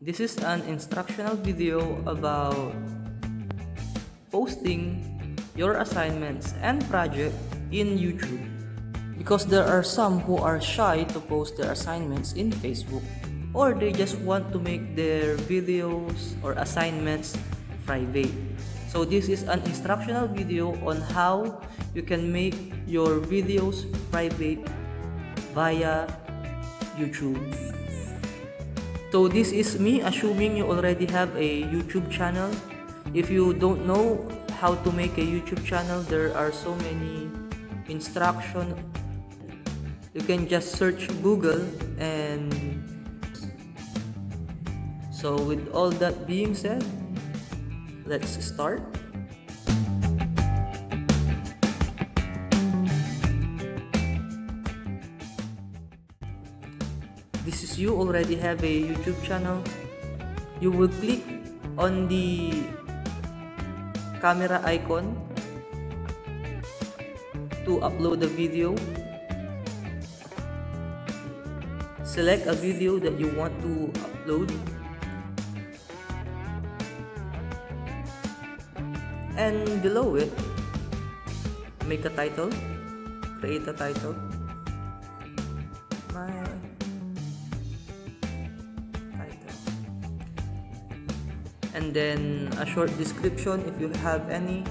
This is an instructional video about posting your assignments and project in YouTube, because there are some who are shy to post their assignments in Facebook, or they just want to make their videos or assignments private. So this is an instructional video on how you can make your videos private via YouTube. So this is me assuming you already have a YouTube channel. If you don't know how to make a YouTube channel, there are so many instructions. You can just search Google. And so with all that being said, let's start. This is you already have a YouTube channel. You will click on the camera icon to upload the video. Select a video that you want to upload, and below it, make a title, create a title. My title. And then a short description if you have any.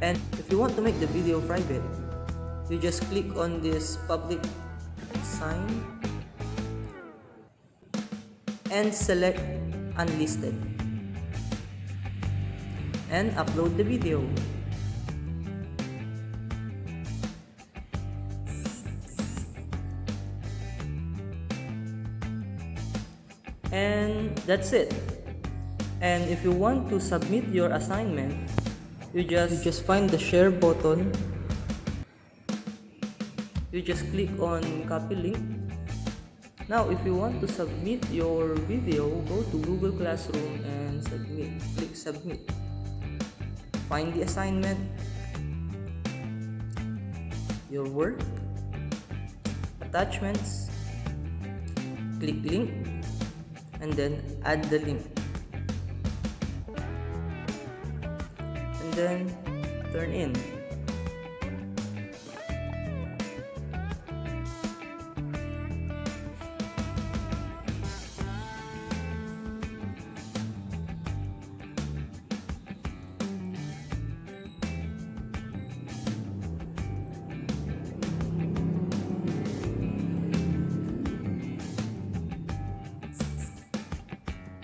And if you want to make the video private, you just click on this public sign and select unlisted and upload the video. And that's it. And if you want to submit your assignment, you just find the share button. You just click on copy link. Now if you want to submit your video, go to Google Classroom and submit. Click submit. Find the assignment, your work, attachments, click link, and then add the link, and then turn in.